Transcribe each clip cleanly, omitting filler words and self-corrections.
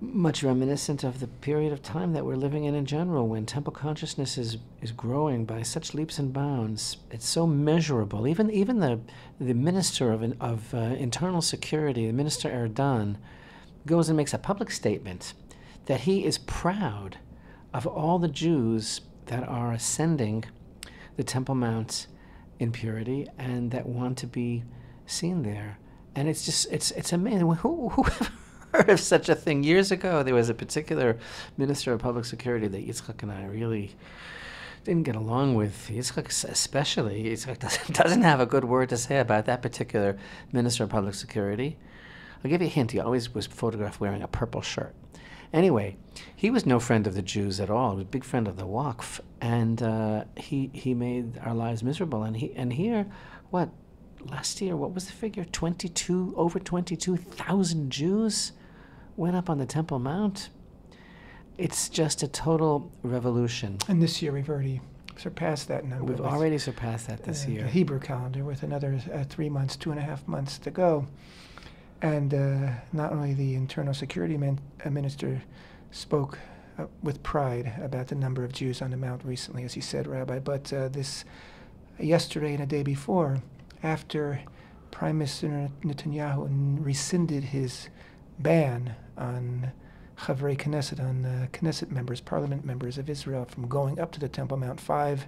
much reminiscent of the period of time that we're living in general, when temple consciousness is growing by such leaps and bounds. It's so measurable. Even the minister of internal security, the minister Erdan, goes and makes a public statement that he is proud of all the Jews that are ascending the Temple Mount in purity and that want to be seen there. And it's amazing. Who heard of such a thing? Years ago, there was a particular minister of public security that Yitzchak and I really didn't get along with. Yitzchak especially. Yitzchak doesn't have a good word to say about that particular minister of public security. I'll give you a hint. He always was photographed wearing a purple shirt. Anyway, he was no friend of the Jews at all. He was a big friend of the Waqf, and he made our lives miserable. And here, last year, what was the figure? Over 22,000 Jews went up on the Temple Mount. It's just a total revolution. And this year we've already surpassed that number. We've already surpassed that this year. The Hebrew calendar, with another 3 months, 2.5 months to go. And not only the internal security minister spoke with pride about the number of Jews on the Mount recently, as he said, Rabbi, but this yesterday and a day before, after Prime Minister Netanyahu rescinded his ban on Chavrei Knesset, on Knesset members, parliament members of Israel, from going up to the Temple Mount, 5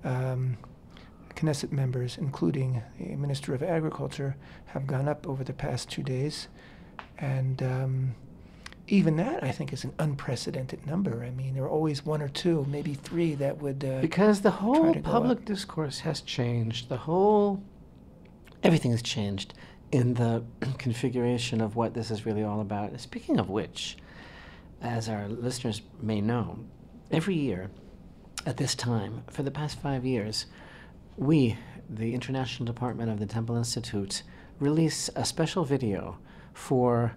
Knesset members, including the Minister of Agriculture, have gone up over the past 2 days. And even that, I think, is an unprecedented number. I mean, there are always 1 or 2, maybe 3 that would because the whole public discourse has changed. Everything has changed in the configuration of what this is really all about. Speaking of which, as our listeners may know, every year at this time, for the past 5 years, we, the International Department of the Temple Institute, release a special video for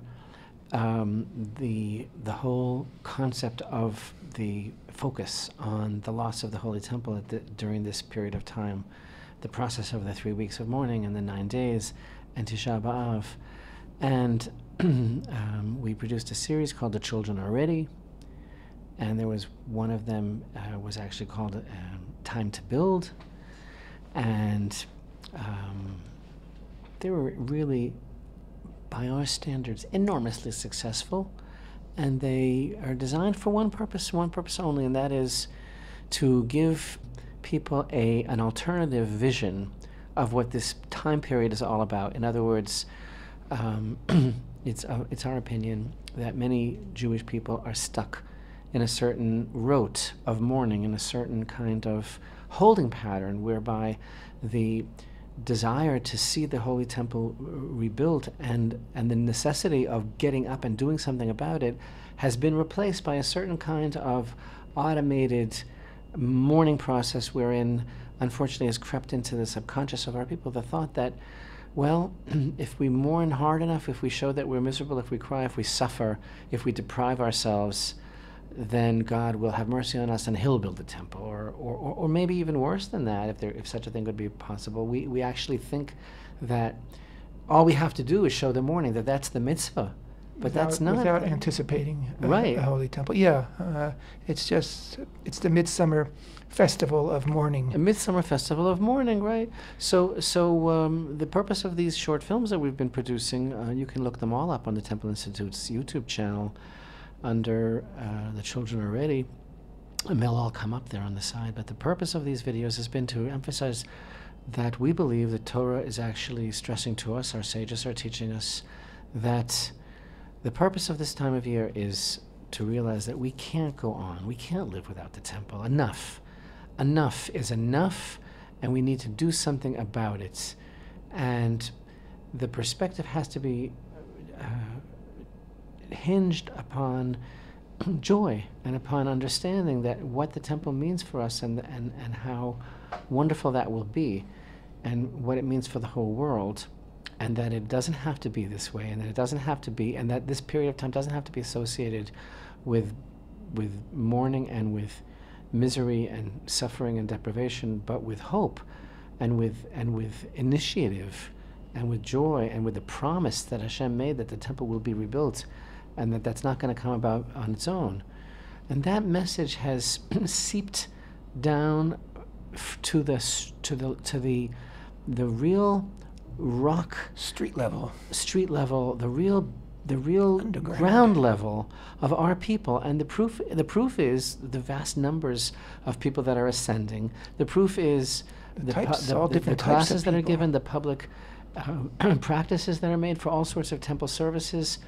the whole concept of the focus on the loss of the Holy Temple during this period of time, the process of the 3 weeks of mourning and the 9 days, and Tisha B'Av. And we produced a series called The Children Are Ready, and there was one of them was actually called Time to Build. And they were really, by our standards, enormously successful. And they are designed for one purpose only, and that is to give people an alternative vision of what this time period is all about. In other words, it's our opinion that many Jewish people are stuck in a certain rote of mourning, in a certain kind of holding pattern whereby the desire to see the Holy Temple rebuilt and the necessity of getting up and doing something about it has been replaced by a certain kind of automated mourning process wherein, unfortunately, has crept into the subconscious of our people the thought that, well, if we mourn hard enough, if we show that we're miserable, if we cry, if we suffer, if we deprive ourselves, then God will have mercy on us and He'll build the temple, or maybe even worse than that, if such a thing would be possible. We actually think that all we have to do is show the mourning, that's the mitzvah, but that's not. Without anticipating right. a holy temple. Yeah, it's the midsummer festival of mourning. A midsummer festival of mourning, right? So the purpose of these short films that we've been producing, you can look them all up on the Temple Institute's YouTube channel under The Children Are Ready, and they'll all come up there on the side. But the purpose of these videos has been to emphasize that we believe that Torah is actually stressing to us, our sages are teaching us, that the purpose of this time of year is to realize that we can't go on, we can't live without the temple. Enough is enough, and we need to do something about it. And the perspective has to be hinged upon joy and upon understanding that what the temple means for us and how wonderful that will be and what it means for the whole world, and that it doesn't have to be this way, and that it doesn't have to be, and that this period of time doesn't have to be associated with mourning and with misery and suffering and deprivation, but with hope and with initiative and with joy and with the promise that Hashem made that the temple will be rebuilt. and that's not going to come about on its own. And that message has seeped down to the real rock Street level. the real ground level of our people. And the proof is the vast numbers of people that are ascending. The proof is the classes that are given, the public practices that are made for all sorts of temple services,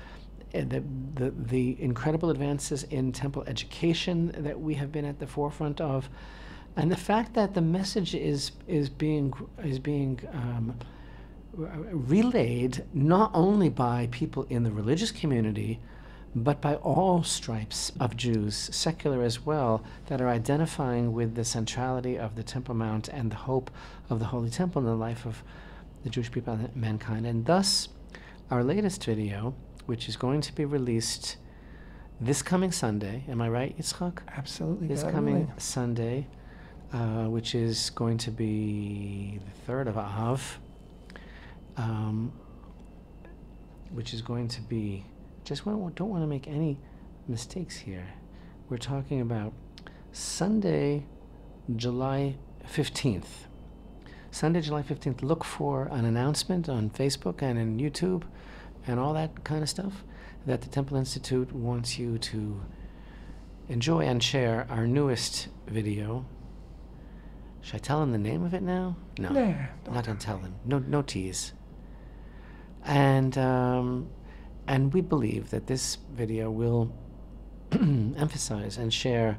the incredible advances in temple education that we have been at the forefront of, and the fact that the message is being relayed not only by people in the religious community, but by all stripes of Jews, secular as well, that are identifying with the centrality of the Temple Mount and the hope of the Holy Temple in the life of the Jewish people and mankind. And thus, our latest video, which is going to be released this coming Sunday, am I right, Yitzchak? Absolutely. This coming Sunday, which is going to be the 3rd of Av, which is going to be, don't want to make any mistakes here. We're talking about Sunday, July 15th. Sunday, July 15th, look for an announcement on Facebook and in YouTube and all that kind of stuff that the Temple Institute wants you to enjoy and share our newest video. Should I tell them the name of it now? No, not gonna tell them. No tease. And we believe that this video will emphasize and share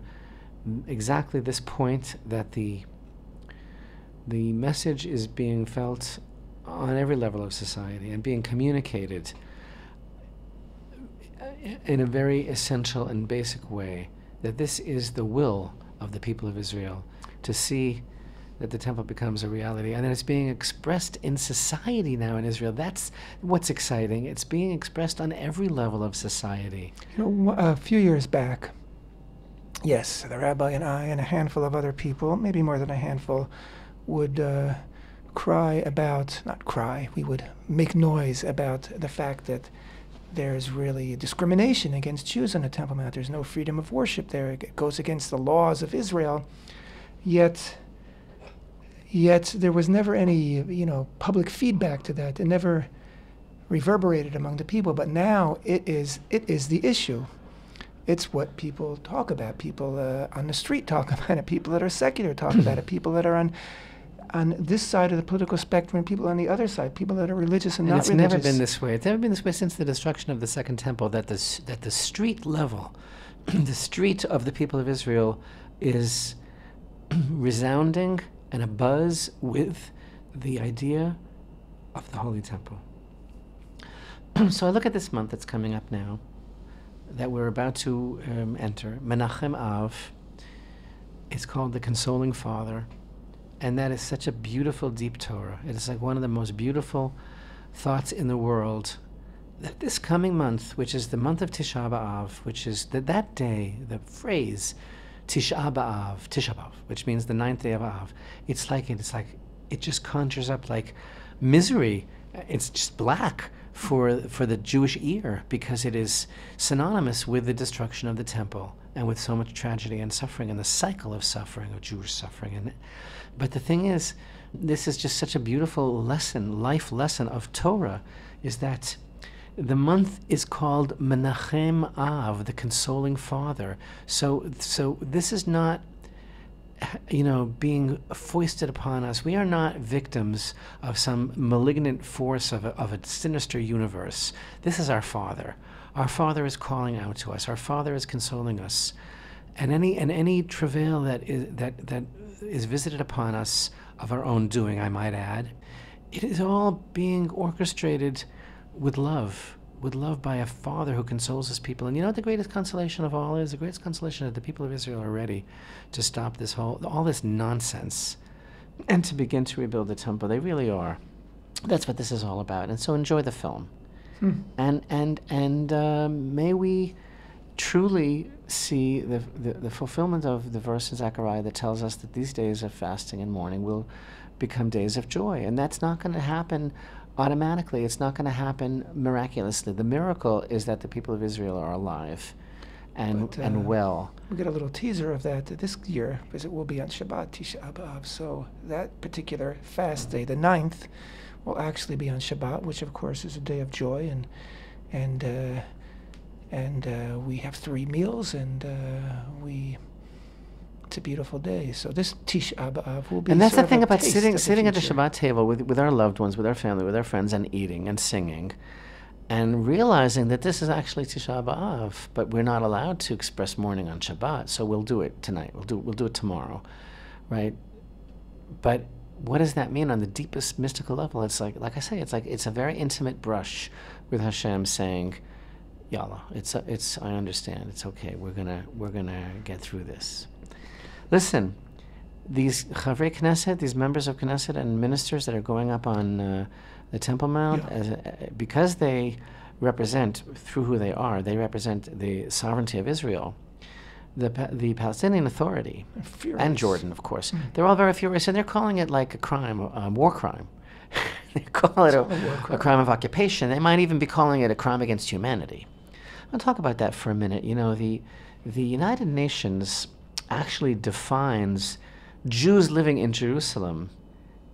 exactly this point, that the message is being felt on every level of society and being communicated in a very essential and basic way, that this is the will of the people of Israel, to see that the temple becomes a reality, and that it's being expressed in society now in Israel. That's what's exciting. It's being expressed on every level of society. A few years back, yes, the rabbi and I and a handful of other people, maybe more than a handful, would we would make noise about the fact that there's really discrimination against Jews on the Temple Mount. There's no freedom of worship there. It goes against the laws of Israel. Yet there was never any, public feedback to that. It never reverberated among the people. But now it is the issue. It's what people talk about. People on the street talk about it. People that are secular talk about it. People that are on this side of the political spectrum, and people on the other side, people that are religious and not religious. It's never been this way. It's never been this way since the destruction of the Second Temple, that the street level, the street of the people of Israel, is resounding and abuzz with the idea of the Holy Temple. So I look at this month that's coming up now, that we're about to enter, Menachem Av. It's called the Consoling Father. And that is such a beautiful, deep Torah. It is like one of the most beautiful thoughts in the world, that this coming month, which is the month of Tisha B'Av, which is that day, the phrase Tisha B'Av, which means the 9th day of Av, it just conjures up like misery. It's just black for the Jewish ear, because it is synonymous with the destruction of the temple and with so much tragedy and suffering and the cycle of suffering, of Jewish suffering. But the thing is, this is just such a beautiful lesson, life lesson of Torah, is that the month is called Menachem Av, the consoling father. So this is not, being foisted upon us. We are not victims of some malignant force of a sinister universe. This is our Father. Our Father is calling out to us. Our Father is consoling us. And any travail that is visited upon us of our own doing, I might add, it is all being orchestrated with love by a Father who consoles his people. And you know what the greatest consolation of all is? The greatest consolation is that the people of Israel are ready to stop all this nonsense and to begin to rebuild the temple. They really are. That's what this is all about. And so enjoy the film. And may we truly see the fulfillment of the verse in Zechariah that tells us that these days of fasting and mourning will become days of joy. And that's not going to happen automatically. It's not going to happen miraculously. The miracle is that the people of Israel are alive and well. We get a little teaser of that this year, because it will be on Shabbat, Tisha B'Av. So that particular fast day, the 9th, will actually be on Shabbat, which of course is a day of joy, and we have 3 meals, and it's a beautiful day. So this Tisha B'Av will be. And that's sort the of thing a about taste sitting of the at the future. Shabbat table with our loved ones, with our family, with our friends, and eating and singing, and realizing that this is actually Tisha B'Av, but we're not allowed to express mourning on Shabbat, so we'll do it tonight. We'll do it tomorrow, right? But what does that mean on the deepest mystical level? It's like I say, it's a very intimate brush with Hashem saying, "Yalla, it's I understand. It's okay. We're gonna get through this." Listen, these Chavrei Knesset, these members of Knesset and ministers that are going up on the Temple Mount, because they represent, through who they are, they represent the sovereignty of Israel, the Palestinian Authority, and Jordan, of course. They're all very furious, and they're calling it like a crime, a war crime. They call it a crime of occupation. They might even be calling it a crime against humanity. I'll talk about that for a minute. You know, the United Nations actually defines Jews living in Jerusalem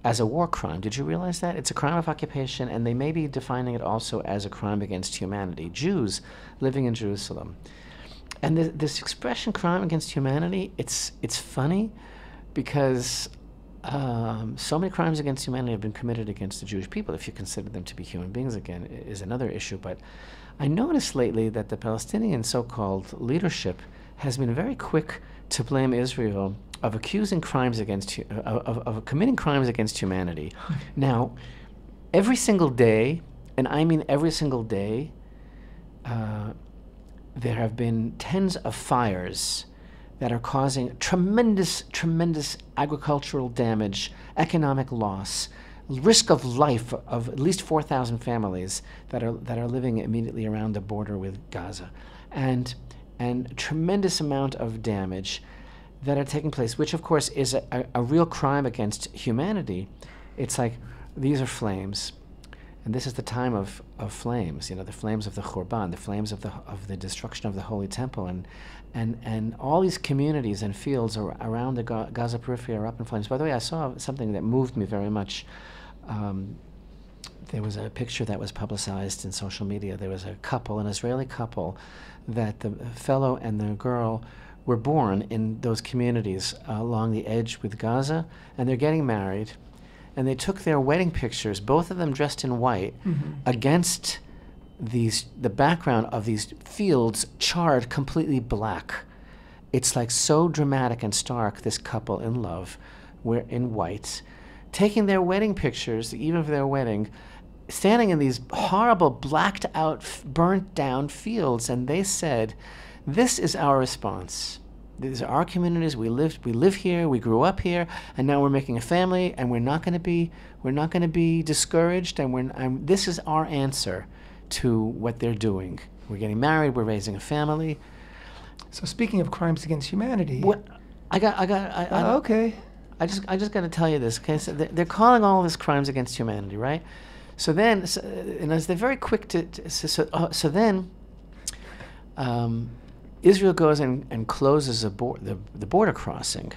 as a war crime. Did you realize that? It's a crime of occupation, and they may be defining it also as a crime against humanity. Jews living in Jerusalem. And this expression, crime against humanity, it's funny because so many crimes against humanity have been committed against the Jewish people. If you consider them to be human beings, again, is another issue. But I noticed lately that the Palestinian so-called leadership has been very quick to blame Israel of accusing crimes against, of committing crimes against humanity. Now, every single day, and I mean every single day, there have been tens of fires that are causing tremendous agricultural damage, economic loss, risk of life of at least 4,000 families that are living immediately around the border with Gaza, and tremendous amount of damage that are taking place, which of course is a real crime against humanity. It's like, these are flames, and this is the time of flames, you know, the flames of the Churban, the flames of the destruction of the Holy Temple, and all these communities and fields around the Gaza periphery are up in flames. By the way, I saw something that moved me very much. There was a picture that was publicized in social media. There was a couple, an Israeli couple, that the fellow and the girl were born in those communities along the edge with Gaza, and they're getting married, and they took their wedding pictures, both of them dressed in white, against the background of these fields charred completely black. It's like so dramatic and stark, this couple in love, were in white, taking their wedding pictures, the eve of their wedding, standing in these horrible, blacked out, burnt down fields, and they said, "This is our response. These are our communities. We live here. We grew up here, and now we're making a family, and we're not going to be discouraged. And this is our answer to what they're doing. We're getting married. We're raising a family." So speaking of crimes against humanity, What okay. I just got to tell you this. Okay, so they're calling all this crimes against humanity, right? So then, and as they're very quick so then. Israel goes and closes the border crossing,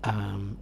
and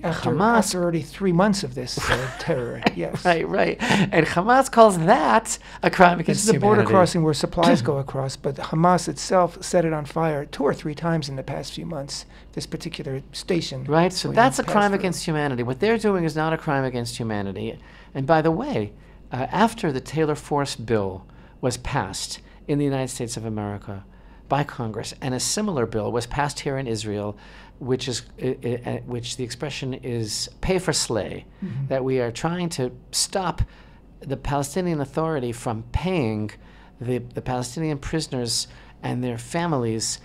Hamas, after already 3 months of this terror, yes, right, and Hamas calls that a crime against This is a border humanity. crossing where supplies go across, but Hamas itself set it on fire 2 or 3 times in the past few months. This particular station, Right, so where you that's a pass crime through. against humanity. What they're doing is not a crime against humanity. And by the way, after the Taylor Force bill was passed in the United States of America by Congress, and a similar bill was passed here in Israel, which the expression is pay for slay, that we are trying to stop the Palestinian Authority from paying the Palestinian prisoners and their families,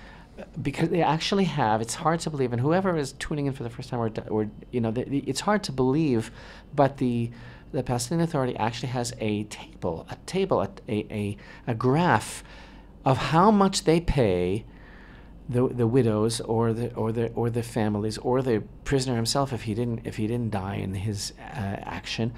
because they actually have, it's hard to believe, and whoever is tuning in for the first time, or you know, it's hard to believe, but the Palestinian Authority actually has a graph of how much they pay the widows or the families or the prisoner himself if he didn't die in his action,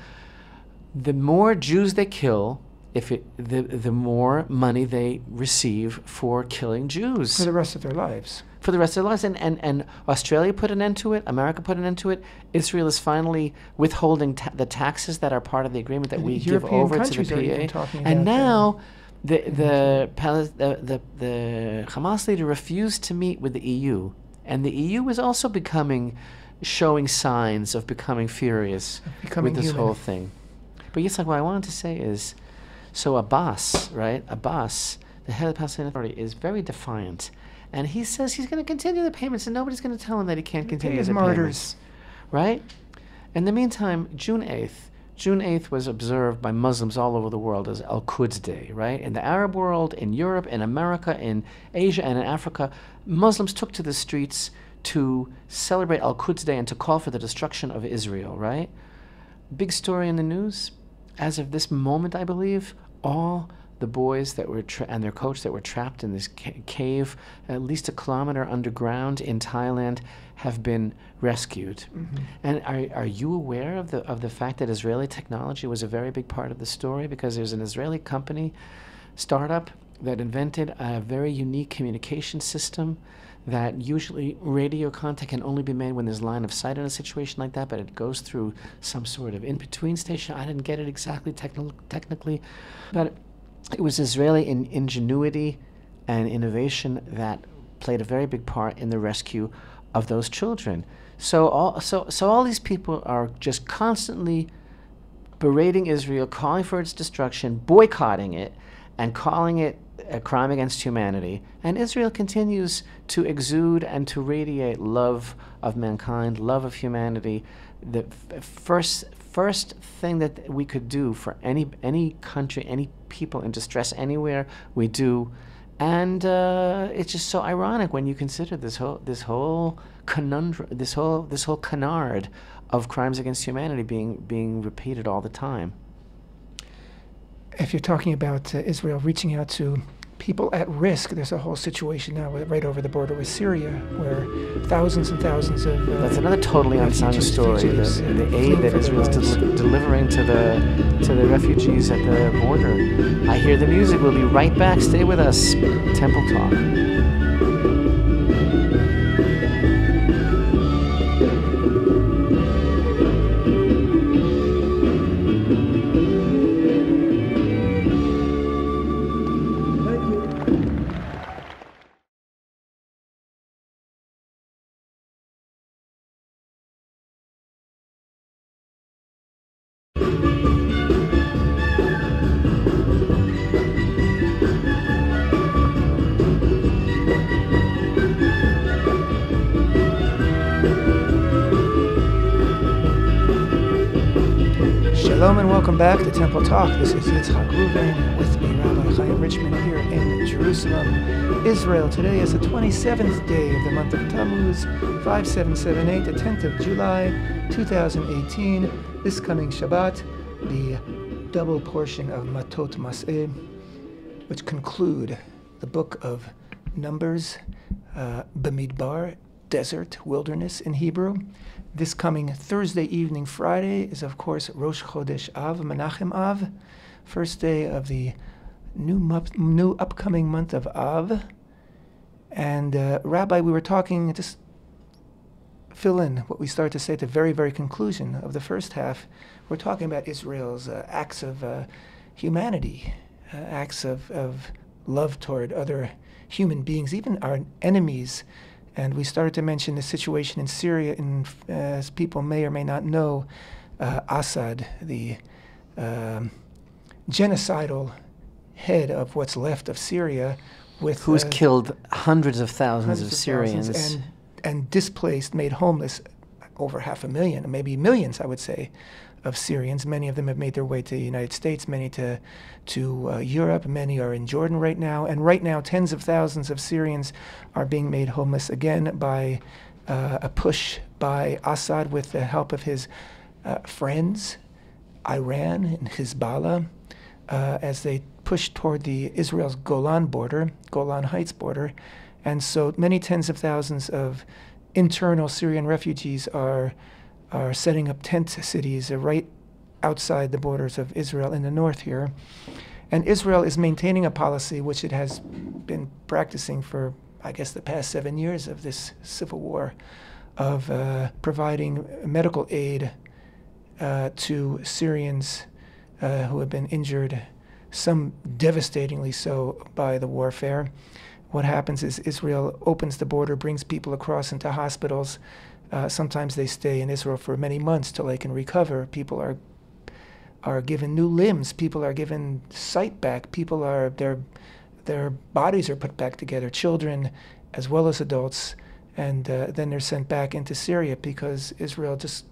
the more Jews they kill, the more money they receive for killing Jews. For the rest of their lives. For the rest of their lives. And Australia put an end to it. America put an end to it. Israel is finally withholding the taxes that are part of the agreement that we give over to the PA. And now the Hamas leader refused to meet with the EU. And the EU is also showing signs of becoming furious with this whole thing. But Yitzchak, what I wanted to say is, so Abbas, right? Abbas, the head of the Palestinian Authority, is very defiant. And he says he's going to continue the payments and nobody's going to tell him that he can't continue the payments. Right? In the meantime, June 8th was observed by Muslims all over the world as Al-Quds Day, right? In the Arab world, in Europe, in America, in Asia, and in Africa, Muslims took to the streets to celebrate Al-Quds Day and to call for the destruction of Israel, right? Big story in the news. As of this moment, I believe, all the boys that were and their coach that were trapped in this cave, at least 1 kilometer underground in Thailand, have been rescued. Mm-hmm. And are you aware of the fact that Israeli technology was a very big part of the story? Because there's an Israeli startup that invented a very unique communication system that usually radio contact can only be made when there's line of sight in a situation like that, but it goes through some sort of in-between station. I didn't get it exactly technically, but it was Israeli ingenuity and innovation that played a very big part in the rescue of those children. So all these people are just constantly berating Israel, calling for its destruction, boycotting it, and calling it a crime against humanity. And Israel continues to exude and to radiate love of mankind, love of humanity. The first thing that we could do for any country, any people in distress anywhere, we do. And it's just so ironic when you consider this whole conundrum, this whole canard of crimes against humanity being repeated all the time. If you're talking about Israel reaching out to people at risk, there's a whole situation now right over the border with Syria, where thousands and thousands of that's another totally unsung story. The aid that Israel's delivering to the refugees at the border. I hear the music. We'll be right back. Stay with us. Temple Talk. Shalom and welcome back to Temple Talk. This is Yitzchak Reuven, with me, Rabbi Chaim Richman, here in Jerusalem, Israel. Today is the 27th day of the month of Tammuz, 5778, the 10th of July, 2018. This coming Shabbat, the double portion of Matot-Masei, which conclude the book of Numbers, Bamidbar, desert, wilderness in Hebrew. This coming Thursday evening, Friday, is of course Rosh Chodesh Av, Menachem Av, first day of the new upcoming month of Av. And Rabbi, we were talking, just fill in what we started to say at the very, very conclusion of the first half. We're talking about Israel's acts of humanity, acts of love toward other human beings, even our enemies. And we started to mention the situation in Syria, and as people may or may not know, Assad, the genocidal head of what's left of Syria, who's killed hundreds of thousands of Syrians and displaced, made homeless over 500,000, maybe millions, I would say, of Syrians. Many of them have made their way to the United States, many to Europe, many are in Jordan right now. And right now, tens of thousands of Syrians are being made homeless again by a push by Assad with the help of his friends, Iran and Hezbollah, as they push toward the Israel's Golan Heights border. And so many tens of thousands of internal Syrian refugees are setting up tent cities right outside the borders of Israel in the north here. And Israel is maintaining a policy which it has been practicing for, I guess, the past 7 years of this civil war, of providing medical aid to Syrians who have been injured, some devastatingly so by the warfare. What happens is Israel opens the border, brings people across into hospitals. Sometimes they stay in Israel for many months till they can recover. People are given new limbs. People are given sight back. People are their bodies are put back together. Children, as well as adults, and then they're sent back into Syria because Israel just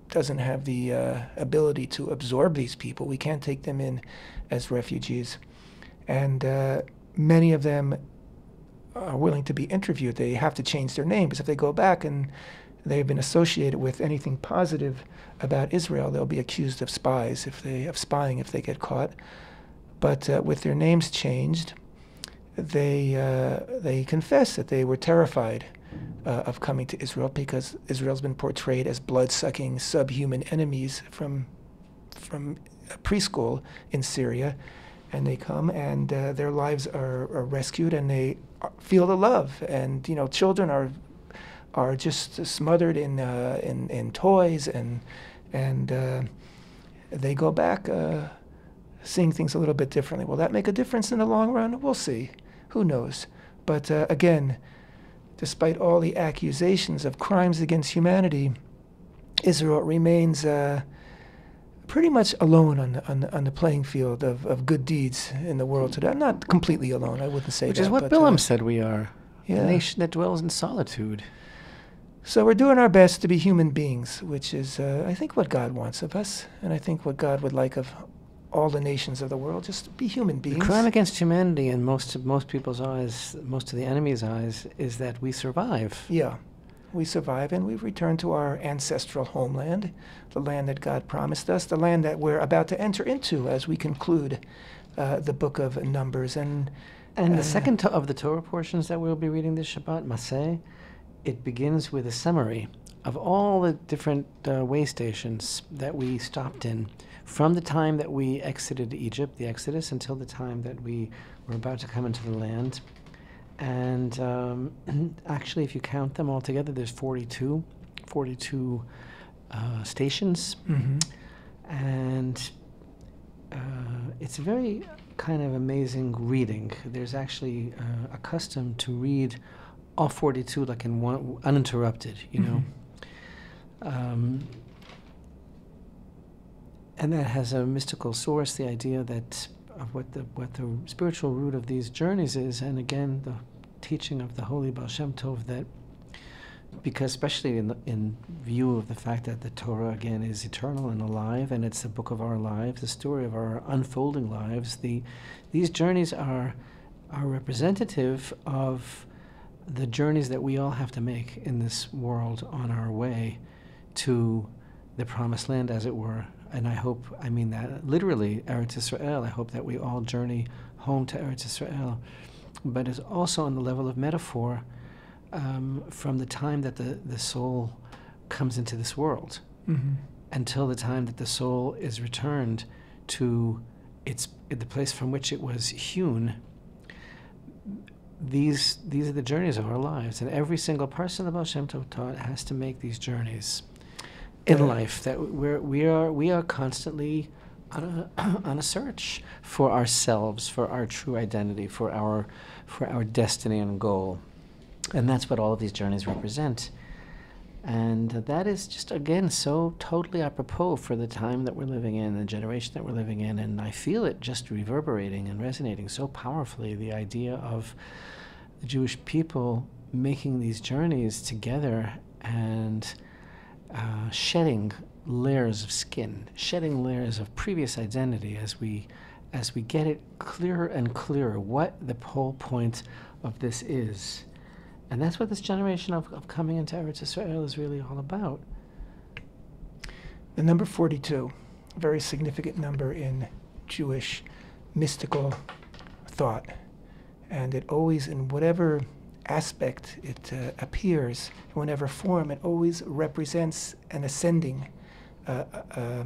doesn't have the ability to absorb these people. We can't take them in as refugees, and many of them are willing to be interviewed. They have to change their name because if they go back and they've been associated with anything positive about Israel, they'll be accused of spying if they get caught. But with their names changed, they confess that they were terrified of coming to Israel because Israel's been portrayed as blood-sucking, subhuman enemies from preschool in Syria, and they come and their lives are rescued, and they feel the love, and children are just smothered in toys, and they go back seeing things a little bit differently. Will that make a difference in the long run? We'll see. Who knows? But again, despite all the accusations of crimes against humanity, Israel remains pretty much alone on the playing field of good deeds in the world today. Not completely alone, I wouldn't say that. Which is what Bilam said we are, yeah. A nation that dwells in solitude. So we're doing our best to be human beings, which is, I think, what God wants of us, and I think what God would like of all the nations of the world, just be human beings. The crime against humanity in most people's eyes, most of the enemy's eyes, is that we survive. Yeah, we survive, and we've returned to our ancestral homeland, the land that God promised us, the land that we're about to enter into as we conclude the book of Numbers. And the second of the Torah portions that we'll be reading this Shabbat, Masei, it begins with a summary of all the different way stations that we stopped in from the time that we exited Egypt, the Exodus, until the time that we were about to come into the land. And actually, if you count them all together, there's 42 stations. Mm-hmm. And it's a very kind of amazing reading. There's actually a custom to read all 42 like in one, uninterrupted, you know. And that has a mystical source, the idea that of what the spiritual root of these journeys is, and again the teaching of the holy Baal Shem Tov, that because especially in view of the fact that the Torah again is eternal and alive, and it's the book of our lives, the story of our unfolding lives, these journeys are representative of the journeys that we all have to make in this world on our way to the promised land, as it were. And I mean that literally, Eretz Yisrael. I hope that we all journey home to Eretz Yisrael. But it's also on the level of metaphor, from the time that the soul comes into this world until the time that the soul is returned to the place from which it was hewn. These are the journeys of our lives, and every single person the Baal Shem Tov taught has to make these journeys in life. That we are constantly on a search for ourselves, for our true identity, for our destiny and goal, and that's what all of these journeys represent. And that is just, again, so totally apropos for the time that we're living in, the generation that we're living in, and I feel it just reverberating and resonating so powerfully, the idea of the Jewish people making these journeys together and shedding layers of skin, shedding layers of previous identity as we get it clearer and clearer what the whole point of this is. And that's what this generation of coming into Eretz Yisrael is really all about. The number 42, a very significant number in Jewish mystical thought. And it always, in whatever aspect it appears, in whatever form, it always represents an ascending, a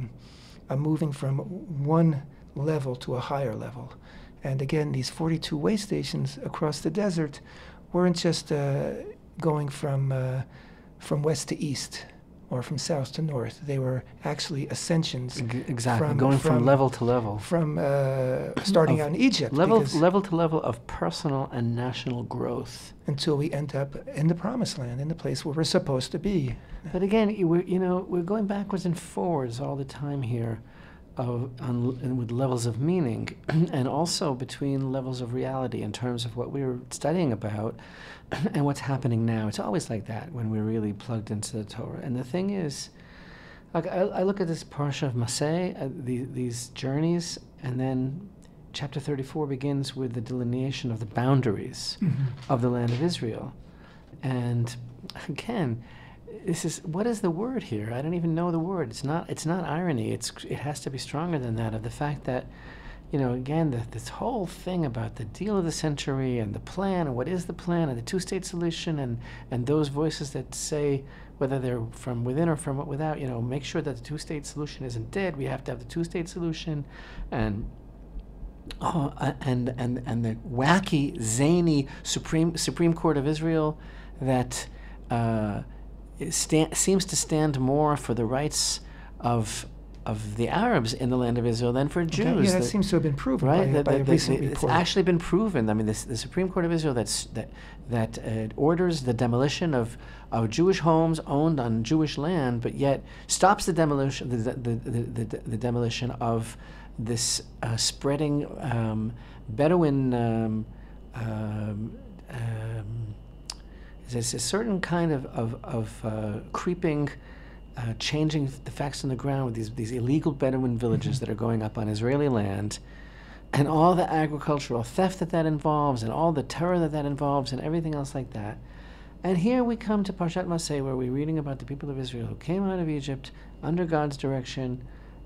moving from one level to a higher level. And again, these 42 way stations across the desert weren't just going from west to east or from south to north. They were actually ascensions. Exactly, going from level to level. From starting out in Egypt. Level to level of personal and national growth. Until we end up in the Promised Land, in the place where we're supposed to be. But again, we're going backwards and forwards all the time here, with levels of meaning, and also between levels of reality in terms of what we were studying about and what's happening now. It's always like that when we're really plugged into the Torah. And the thing is, like I look at this parsha of Masei, these journeys, and then chapter 34 begins with the delineation of the boundaries of the land of Israel. And again, what is the word here? I don't even know the word. It's not irony. It has to be stronger than that, of the fact that, again, this whole thing about the deal of the century and the plan, and what is the plan, and the two-state solution, and those voices that say, whether they're from within or from without, make sure that the two-state solution isn't dead. We have to have the two-state solution, and the wacky, zany Supreme Court of Israel that seems to stand more for the rights of the Arabs in the land of Israel than for Jews. That seems to have been proven, right? by a recent report. It's actually been proven. I mean, the Supreme Court of Israel that orders the demolition of Jewish homes owned on Jewish land, but yet stops the demolition the demolition of this spreading Bedouin. There's a certain kind of creeping, changing the facts on the ground with these illegal Bedouin villages that are going up on Israeli land, and all the agricultural theft that involves, and all the terror that involves, and everything else like that. And here we come to Parshat Masei, where we're reading about the people of Israel who came out of Egypt under God's direction,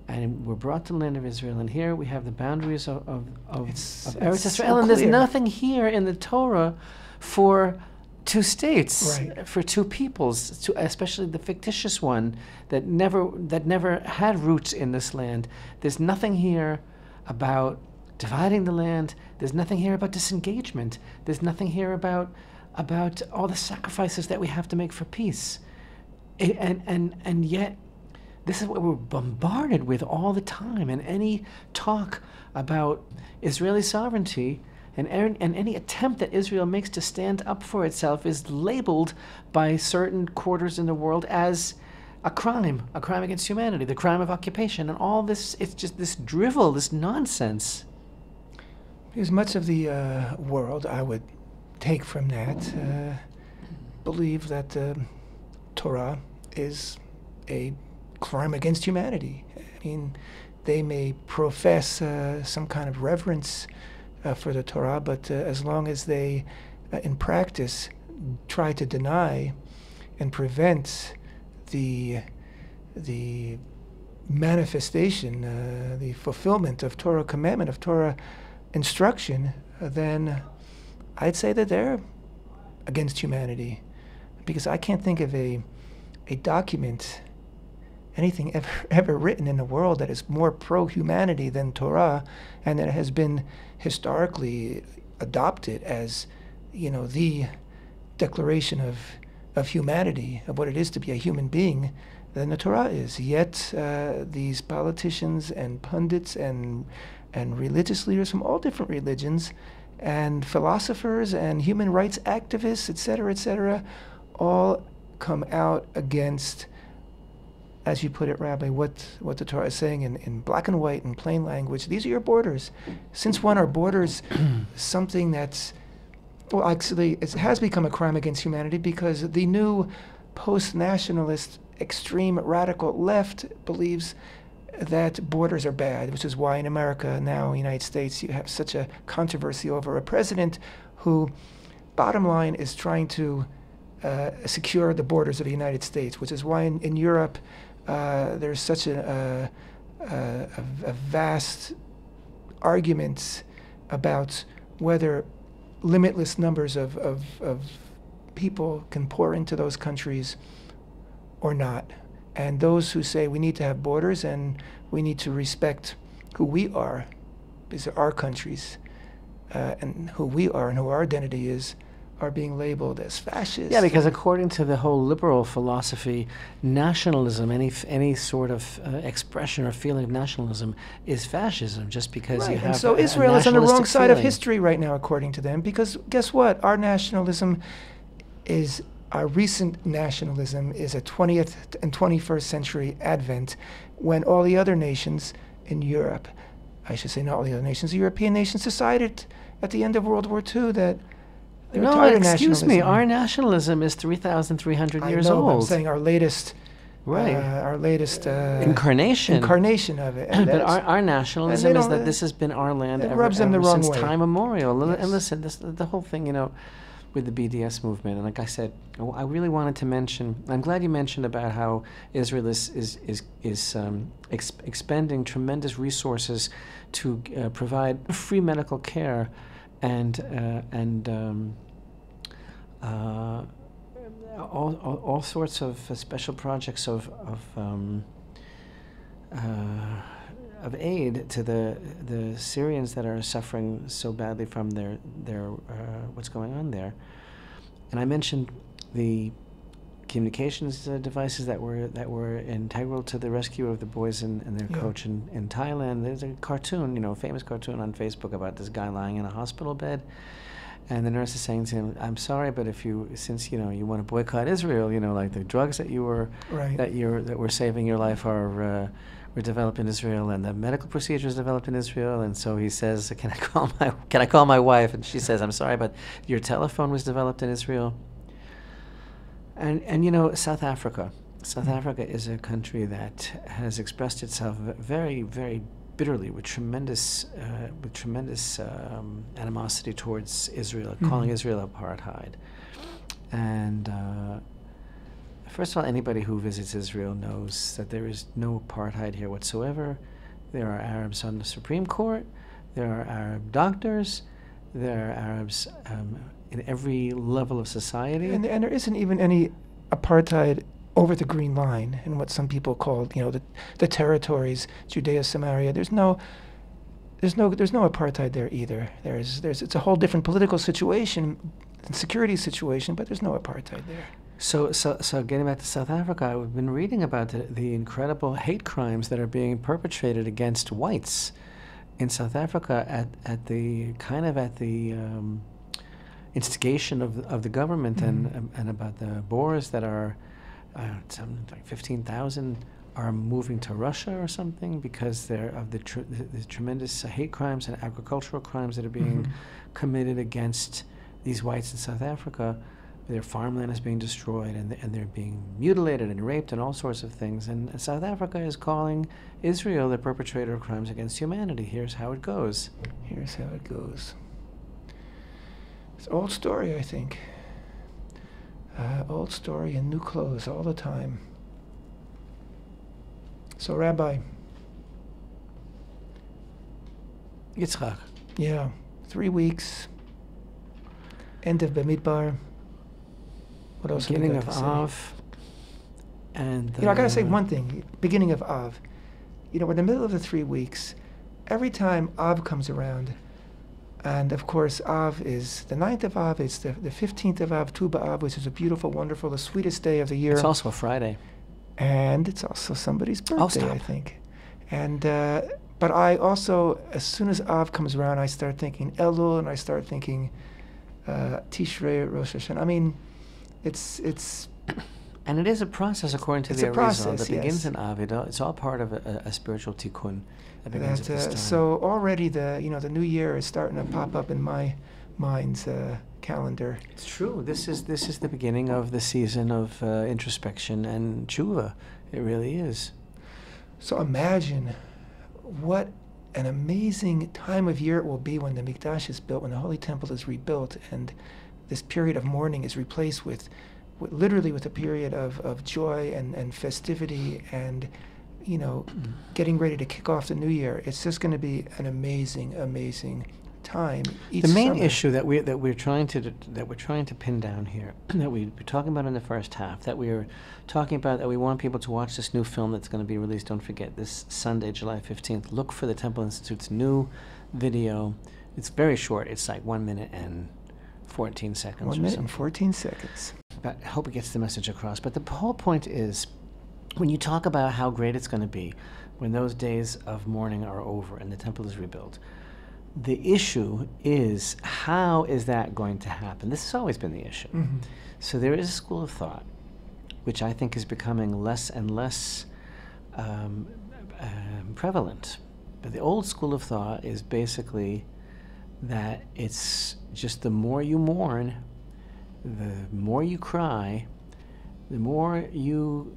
and were brought to the land of Israel. And here we have the boundaries of Eretz Israel, and there's nothing here in the Torah for two states, right, for two peoples, especially the fictitious one that never had roots in this land. There's nothing here about dividing the land. There's nothing here about disengagement. There's nothing here about all the sacrifices that we have to make for peace. And yet, this is what we're bombarded with all the time. And any talk about Israeli sovereignty and any attempt that Israel makes to stand up for itself is labeled by certain quarters in the world as a crime against humanity, the crime of occupation, and all this. It's just this drivel, this nonsense. Because much of the world, I would take from that, believe that Torah is a crime against humanity. I mean, they may profess some kind of reverence for the Torah, but as long as they, in practice, try to deny and prevent the manifestation, the fulfillment of Torah commandment, of Torah instruction, then I'd say that they're against humanity. Because I can't think of a document, anything ever written in the world that is more pro-humanity than Torah, and that has been historically adopted as, the declaration of humanity, of what it is to be a human being, than the Torah is. Yet these politicians and pundits and religious leaders from all different religions and philosophers and human rights activists, etc., all come out against, as you put it, Rabbi, what the Torah is saying in black and white, in plain language. These are your borders. Since when are borders something that's, well, actually, it has become a crime against humanity because the new post-nationalist, extreme, radical left believes that borders are bad, which is why in America now, in the United States, you have such a controversy over a president who, bottom line, is trying to secure the borders of the United States, which is why in Europe there's such a vast argument about whether limitless numbers of people can pour into those countries or not. And those who say we need to have borders and we need to respect who we are, these are our countries, and who we are and who our identity is, are being labeled as fascist. Yeah, because according to the whole liberal philosophy, nationalism, any sort of expression or feeling of nationalism, is fascism. Just because you have and so Israel is on the wrong side of history right now, according to them. Because guess what? Our recent nationalism is a 20th and 21st century advent, when all the other nations in Europe, I should say not all the other nations, the European nations decided at the end of World War II that no, excuse me. Our nationalism is 3,300 years old. I'm saying our latest, incarnation of it. But our nationalism is that this has been our land ever since time immemorial. Yes. And listen, the whole thing, with the BDS movement, and like I said, I really wanted to mention. I'm glad you mentioned about how Israel is expending tremendous resources to provide free medical care and all sorts of special projects of aid to the Syrians that are suffering so badly from their what's going on there. And I mentioned the communications devices that were integral to the rescue of the boys and their coach in Thailand. There's a cartoon, famous cartoon on Facebook about this guy lying in a hospital bed. And the nurse is saying to him, "I'm sorry, but since you want to boycott Israel, like the drugs that that were saving your life were developed in Israel, and the medical procedures developed in Israel." And so he says, "Can I call my wife?" And she says, "I'm sorry, but your telephone was developed in Israel." And South Africa. South Africa is a country that has expressed itself very, very bitterly with tremendous animosity towards Israel, calling Israel apartheid. And first of all, anybody who visits Israel knows that there is no apartheid here whatsoever. There are Arabs on the Supreme Court. There are Arab doctors. There are Arabs in every level of society. And there isn't even any apartheid over the Green Line, in what some people call, the territories, Judea, Samaria. There's no apartheid there either. It's a whole different political situation and security situation, but there's no apartheid there. So getting back to South Africa, I've been reading about the incredible hate crimes that are being perpetrated against whites in South Africa at the instigation of the government, and about the Boers that are something like 15,000 are moving to Russia or something because of the tremendous hate crimes and agricultural crimes that are being committed against these whites in South Africa. Their farmland is being destroyed, and they're being mutilated and raped and all sorts of things. And South Africa is calling Israel the perpetrator of crimes against humanity. Here's how it goes. Here's how it goes. It's an old story, I think. Old story in new clothes all the time. So, Rabbi. Yitzchak. Yeah, 3 weeks. End of Bamidbar. What else? Beginning of Av. And I gotta say one thing. Beginning of Av. We're in the middle of the 3 weeks. Every time Av comes around, and of course, Av is the 9th of Av, it's the 15th of Av, Tu B'Av, which is a beautiful, wonderful, the sweetest day of the year. It's also a Friday. And it's also somebody's birthday, I think. And but I also, as soon as Av comes around, I start thinking Elul, and I start thinking Tishrei, Rosh Hashanah. I mean, it's and it is a process according to the Arizal that begins in Av. It's all part of a spiritual tikkun. So already the new year is starting to pop up in my mind's calendar. It's true. This is the beginning of the season of introspection and tshuva. It really is. So imagine what an amazing time of year it will be when the Mikdash is built, when the Holy Temple is rebuilt, and this period of mourning is replaced with literally with a period of joy and festivity and getting ready to kick off the new year. It's just going to be an amazing, amazing time each The main summer. issue that we're trying to pin down here, that we were talking about in the first half, that we were talking about, that we want people to watch this new film that's going to be released. Don't forget, this Sunday, July 15th. Look for the Temple Institute's new video. It's very short. It's like 1 minute and 14 seconds. 1 minute and 14 seconds. But I hope it gets the message across. But the whole point is, when you talk about how great it's going to be when those days of mourning are over and the temple is rebuilt, the issue is, how is that going to happen? This has always been the issue. Mm-hmm. So there is a school of thought, which I think is becoming less and less prevalent. But the old school of thought is basically that it's just the more you mourn, the more you cry, the more you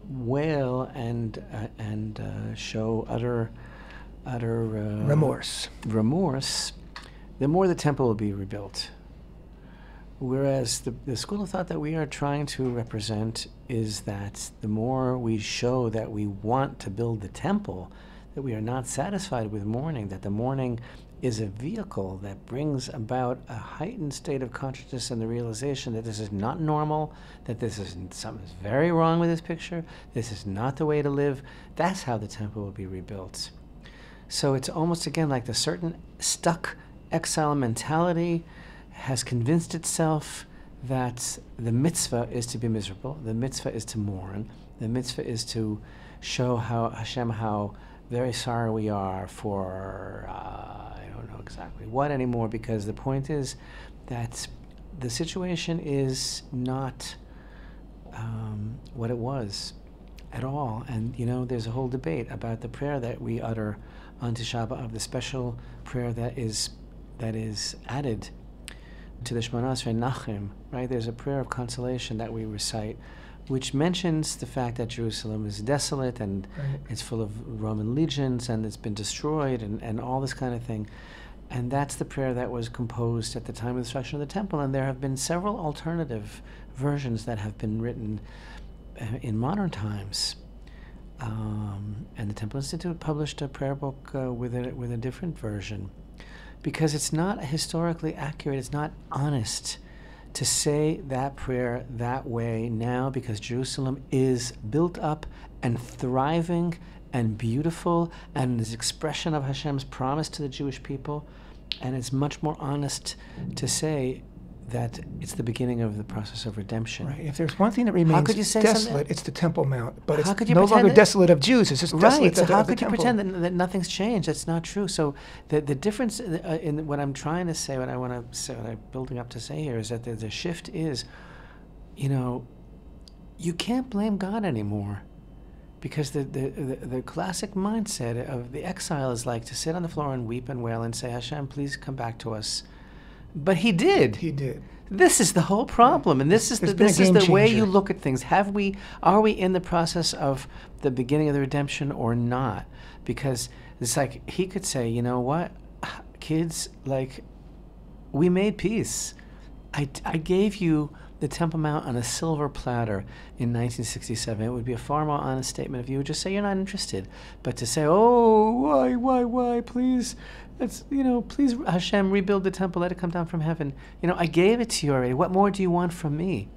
wail and show utter remorse, the more the temple will be rebuilt. Whereas the school of thought that we are trying to represent is that the more we show that we want to build the temple, that we are not satisfied with mourning, that the mourning is a vehicle that brings about a heightened state of consciousness and the realization that this is not normal, that this is something's very wrong with this picture, this is not the way to live. That's how the temple will be rebuilt. So it's almost, again, like the certain stuck exile mentality has convinced itself that the mitzvah is to be miserable, the mitzvah is to mourn, the mitzvah is to show how Hashem, how very sorry we are for, I don't know exactly what anymore, because the point is that the situation is not what it was at all. And, there's a whole debate about the prayer that we utter on Tisha B'Av, the special prayer that is added to the Shemona Esrei Menachem, right? There's a prayer of consolation that we recite, which mentions the fact that Jerusalem is desolate and it's full of Roman legions and it's been destroyed and all this kind of thing. And that's the prayer that was composed at the time of the destruction of the temple. And there have been several alternative versions that have been written in modern times. And the Temple Institute published a prayer book with a different version, because it's not historically accurate, it's not honest to say that prayer that way now, because Jerusalem is built up and thriving and beautiful and is expression of Hashem's promise to the Jewish people. And it's much more honest to say that it's the beginning of the process of redemption. Right. If there's one thing that remains desolate, it's the Temple Mount. But it's no longer desolate of Jews. It's just desolate so of the temple. How could you pretend that nothing's changed? That's not true. So the difference in what I'm trying to say, what I want to say, what I'm building up to say here, is that the shift is, you can't blame God anymore. Because the classic mindset of the exile is like to sit on the floor and weep and wail and say, Hashem, please come back to us. But he did. He did. This is the whole problem, and this is the way you look at things. Are we in the process of the beginning of the redemption or not? Because it's like he could say, you know what, kids, like, we made peace. I gave you the Temple Mount on a silver platter in 1967. It would be a far more honest statement if you would just say you're not interested. But to say, oh, why, please, please, Hashem, rebuild the temple, let it come down from heaven. I gave it to you already. What more do you want from me?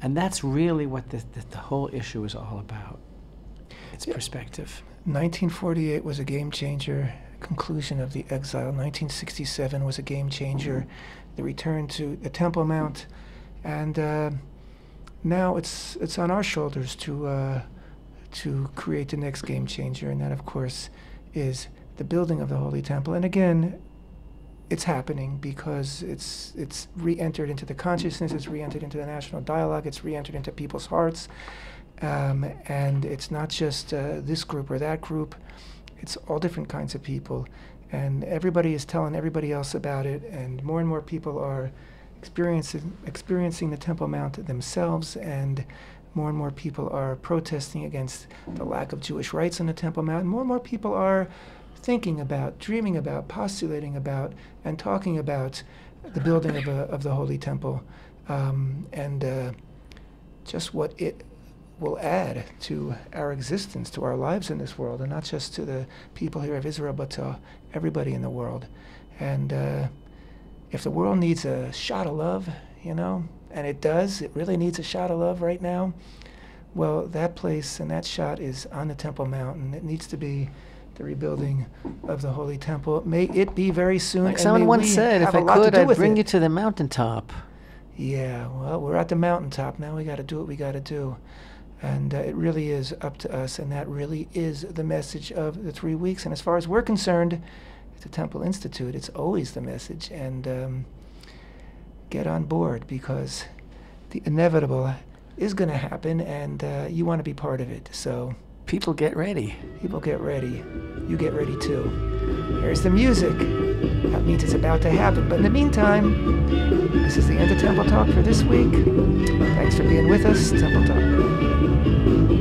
And that's really what the whole issue is all about. It's perspective. 1948 was a game changer. Conclusion of the exile. 1967 was a game changer. The return to the Temple Mount. And now it's on our shoulders to create the next game changer, and that, of course, is the building of the Holy Temple. And again, it's happening because it's re-entered into the consciousness, it's re-entered into the national dialogue, it's re-entered into people's hearts, and it's not just this group or that group. It's all different kinds of people, and everybody is telling everybody else about it, and more people are experiencing the Temple Mount themselves, and more people are protesting against the lack of Jewish rights on the Temple Mount, and more people are thinking about, dreaming about, postulating about, and talking about the building of the Holy Temple, and just what it will add to our existence, to our lives in this world, and not just to the people here of Israel, but to everybody in the world. And if the world needs a shot of love, and it does, it really needs a shot of love right now, well, that place and that shot is on the Temple Mountain. It needs to be the rebuilding of the Holy Temple. May it be very soon. Like someone once said, if I could, I'd bring you to the mountaintop. Yeah, well, we're at the mountaintop now. We got to do what we got to do. And it really is up to us, and that really is the message of the 3 weeks. And as far as we're concerned, at the Temple Institute, it's always the message. And get on board, because the inevitable is going to happen, and you want to be part of it. So people get ready. People get ready. You get ready too. Here's the music. That means it's about to happen. But in the meantime, this is the end of Temple Talk for this week. Thanks for being with us. Temple Talk.